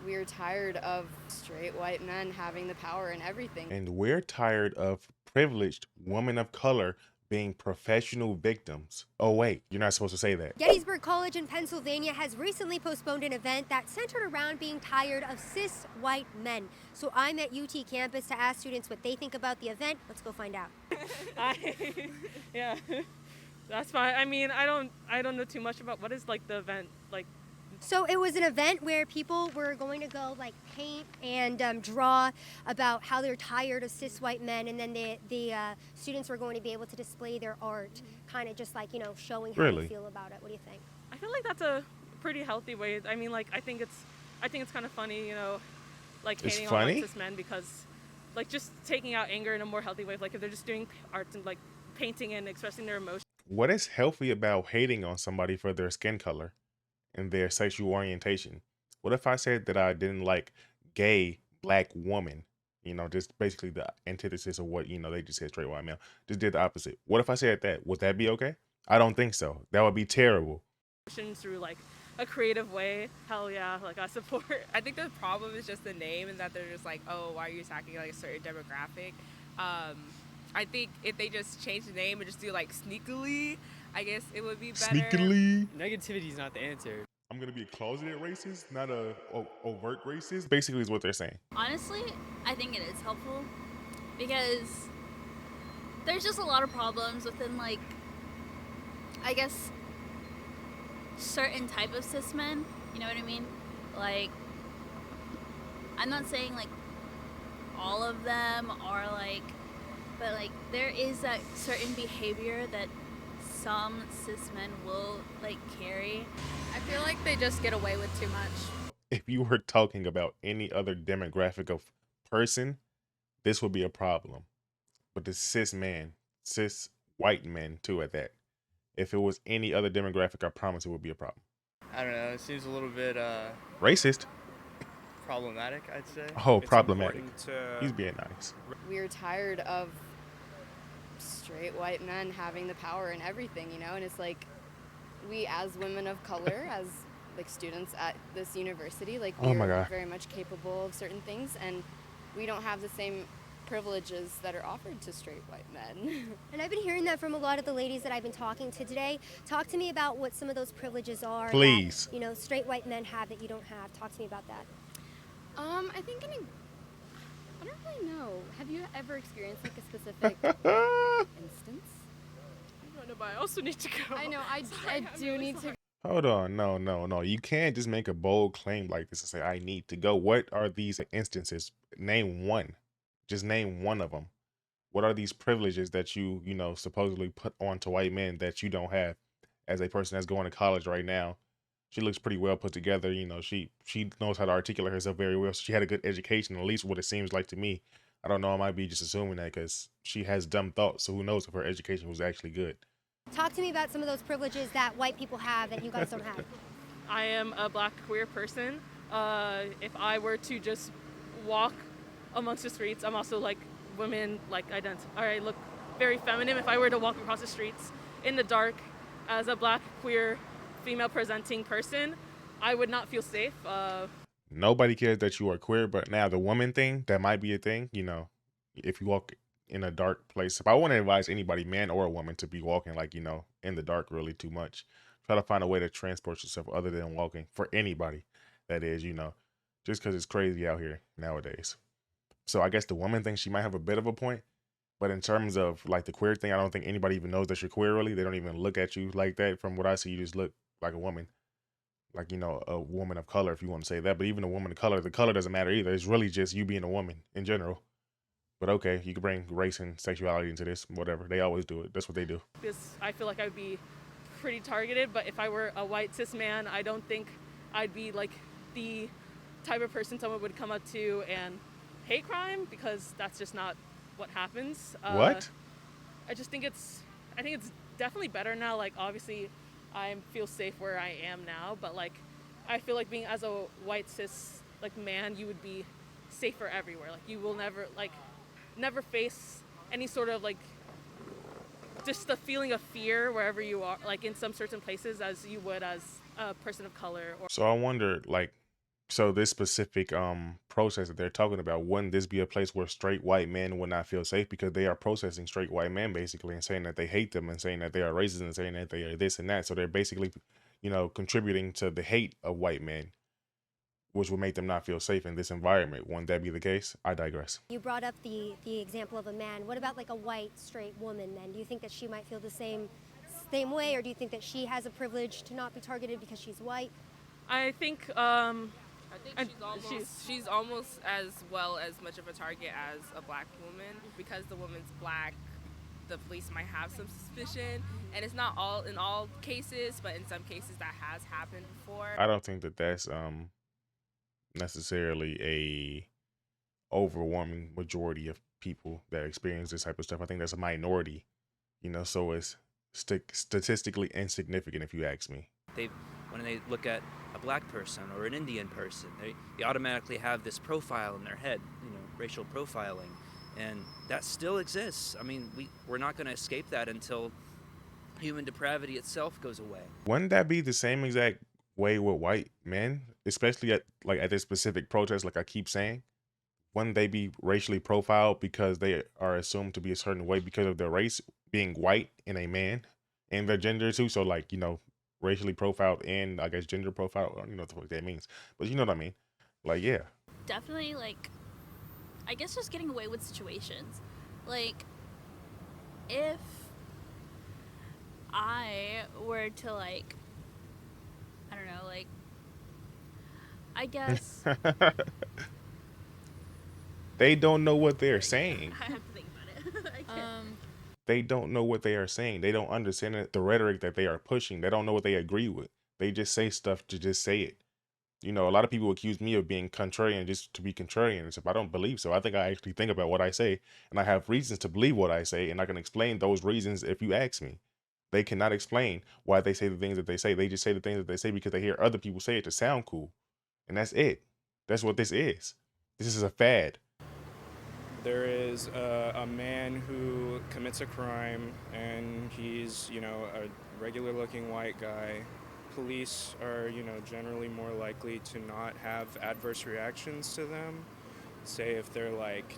We're tired of straight white men having the power and everything. And we're tired of privileged women of color being professional victims. Oh, wait, you're not supposed to say that. Gettysburg College in Pennsylvania has recently postponed an event that centered around being tired of cis white men. So I'm at UT campus to ask students what they think about the event. Let's go find out. Yeah, that's fine. I mean, I don't know too much about what is like the event like. So it was an event where people were going to go like paint and draw about how they're tired of cis white men, and then the students were going to be able to display their art, kind of just like, you know, showing how Really? they feel about it. What do you think? I feel like that's a pretty healthy way. I mean, like I think it's kind of funny, you know, like It's hating on funny? like cis men because, like, just taking out anger in a more healthy way. Like if they're just doing art and like painting and expressing their emotions. What is healthy about hating on somebody for their skin color and their sexual orientation? What if I said that I didn't like gay black woman? You know, just basically the antithesis of what, they just said straight white male. Just did the opposite. What if I said that? Would that be okay? I don't think so. That would be terrible. Through like a creative way. Hell yeah, like I support. I think the problem is just the name and that they're just like, oh, why are you attacking like a certain demographic? I think if they just change the name and just do like sneakily, I guess it would be better. Sneakily. Negativity is not the answer. I'm gonna be a closeted racist, not a overt racist. Basically, is what they're saying. Honestly, I think it is helpful because there's just a lot of problems within, like, I guess, certain type of cis men. You know what I mean? Like, I'm not saying like all of them are like, but like there is that certain behavior that some cis men will like carry. I feel like they just get away with too much. If you were talking about any other demographic of person, this would be a problem. But the cis white men too at that. If it was any other demographic, I promise it would be a problem. I don't know. It seems a little bit Racist? problematic, I'd say. Oh, It's problematic. important to He's being nice. We're tired of straight white men having the power and everything, and it's like we as women of color, as like students at this university, like Oh my we're God. very much capable of certain things, and we don't have the same privileges that are offered to straight white men. And I've been hearing that from a lot of the ladies that I've been talking to today. Talk to me about what some of those privileges are Please. that, you know, straight white men have that you don't have. Talk to me about that. I think I don't really know. Have you ever experienced like a specific instance? I don't know, but I also need to go. I know, I I'm do really need sorry. to. Hold on. No. You can't just make a bold claim like this and say, I need to go. What are these instances? Name one. Just name one of them. What are these privileges that you supposedly put onto white men that you don't have as a person that's going to college right now? She looks pretty well put together. She knows how to articulate herself very well. So she had a good education, at least what it seems like to me. I don't know. I might be just assuming that because she has dumb thoughts. So who knows if her education was actually good. Talk to me about some of those privileges that white people have that you guys don't have. I am a black queer person. If I were to just walk amongst the streets, I'm also like women like I look very feminine. If I were to walk across the streets in the dark as a black queer female presenting person, I would not feel safe. Nobody cares that you are queer, but now the woman thing, that might be a thing. If you walk in a dark place, if I want to advise anybody, man or a woman, to be walking like, in the dark really too much, try to find a way to transport yourself other than walking for anybody. That is, just because it's crazy out here nowadays. So I guess the woman thing, she might have a bit of a point. But in terms of like the queer thing, I don't think anybody even knows that you're queer really. They don't even look at you like that. From what I see, you just look like a woman. Like, a woman of color, if you want to say that. But even a woman of color, the color doesn't matter either. It's really just you being a woman in general. But okay, you can bring race and sexuality into this, whatever. They always do it. That's what they do. Because I feel like I would be pretty targeted. But if I were a white cis man, I don't think I'd be like the type of person someone would come up to and hate crime, because that's just not what happens. What? I think it's definitely better now. Like obviously, I feel safe where I am now, but like I feel like being as a white cis like man, you would be safer everywhere. Like you will never face any sort of like just the feeling of fear wherever you are, like in some certain places, as you would as a person of color. Or So I wonder, like, So this specific process that they're talking about, wouldn't this be a place where straight white men would not feel safe because they are processing straight white men basically and saying that they hate them and saying that they are racist and saying that they are this and that. So they're basically, contributing to the hate of white men, which would make them not feel safe in this environment. Wouldn't that be the case? I digress. You brought up the example of a man. What about like a white straight woman then? Do you think that she might feel the same way, or do you think that she has a privilege to not be targeted because she's white? I think I think And she's almost as well as much of a target as a black woman because the woman's black. The police might have some suspicion, and it's not all in all cases, but in some cases that has happened before. I don't think that that's necessarily a overwhelming majority of people that experience this type of stuff. I think that's a minority, so it's statistically insignificant if you ask me. When they look at a black person or an Indian person, they automatically have this profile in their head, racial profiling, and that still exists. I mean, we're not going to escape that until human depravity itself goes away. Wouldn't that be the same exact way with white men, especially at this specific protest? Like I keep saying, wouldn't they be racially profiled because they are assumed to be a certain way because of their race, being white and a man, and their gender too? So racially profiled and I guess gender profiled. I don't know what that means, but you know what I mean. Yeah. Definitely, I guess just getting away with situations. If I were to, I don't know, I guess They don't know what they're saying. I have to think about it. I can't. They don't know what they are saying. They don't understand the rhetoric that they are pushing. They don't know what they agree with. They just say stuff to just say it. A lot of people accuse me of being contrarian just to be contrarian and stuff. I don't believe so. I think I actually think about what I say, and I have reasons to believe what I say, and I can explain those reasons if you ask me. They cannot explain why they say the things that they say. They just say the things that they say because they hear other people say it to sound cool. And that's it. That's what this is. This is a fad. There is a man who commits a crime, and he's, a regular-looking white guy. Police are, generally more likely to not have adverse reactions to them. Say if they're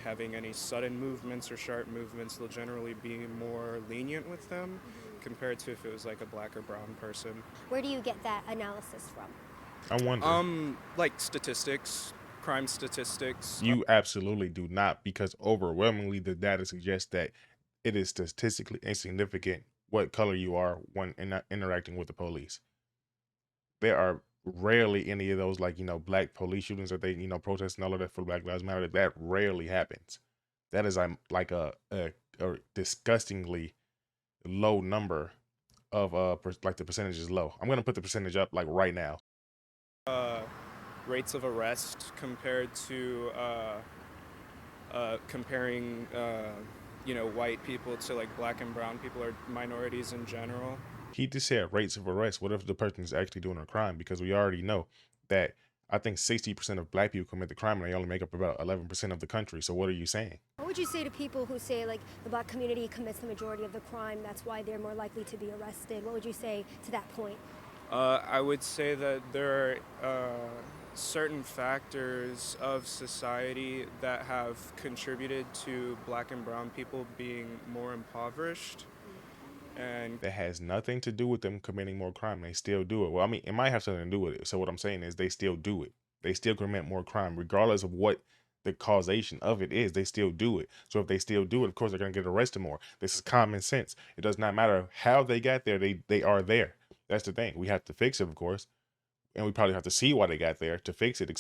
having any sudden movements or sharp movements, they'll generally be more lenient with them compared to if it was a black or brown person. Where do you get that analysis from? I wonder. Statistics. Crime statistics. You absolutely do not, because overwhelmingly the data suggests that it is statistically insignificant what color you are when interacting with the police. There are rarely any of those black police shootings that they protest and all of that for Black Lives Matter. That rarely happens. That is a disgustingly low number of the percentage is low. I'm gonna put the percentage up right now. Rates of arrest compared to comparing white people to black and brown people or minorities in general. He just said rates of arrest. What if the person is actually doing a crime? Because we already know that I think 60% of black people commit the crime and they only make up about 11% of the country. So what are you saying? What would you say to people who say the black community commits the majority of the crime, that's why they're more likely to be arrested? What would you say to that point? I would say that there are certain factors of society that have contributed to black and brown people being more impoverished. And that has nothing to do with them committing more crime. They still do it. Well, I mean, it might have something to do with it. So what I'm saying is they still do it. They still commit more crime, regardless of what the causation of it is. They still do it. So if they still do it, of course, they're going to get arrested more. This is common sense. It does not matter how they got there. They are there. That's the thing. We have to fix it, of course. And we probably have to see why they got there to fix it,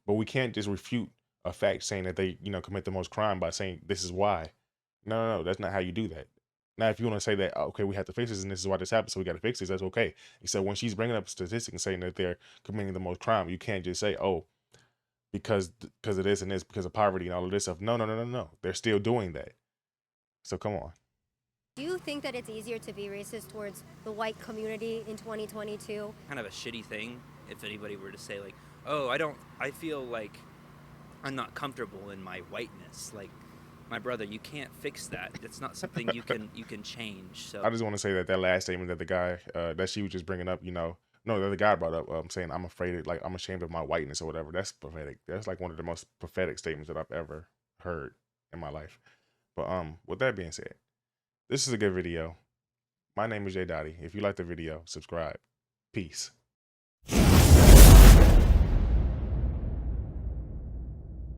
but we can't just refute a fact saying that they, commit the most crime by saying this is why. No, that's not how you do that. Now, if you want to say that, okay, we have to fix this and this is why this happened, so we got to fix this, that's okay. Except when she's bringing up statistics and saying that they're committing the most crime, you can't just say, oh, because of this and this, because of poverty and all of this stuff. No. They're still doing that. So come on. Do you think that it's easier to be racist towards the white community in 2022? Kind of a shitty thing if anybody were to say I feel like I'm not comfortable in my whiteness. My brother, you can't fix that. It's not something you can change. So I just want to say that last statement that the guy that she was just bringing up, no, the other guy brought up saying I'm afraid of, like I'm ashamed of my whiteness or whatever. That's pathetic. That's like one of the most pathetic statements that I've ever heard in my life. But with that being said, this is a good video. My name is Jay Dottie. If you like the video, subscribe. Peace.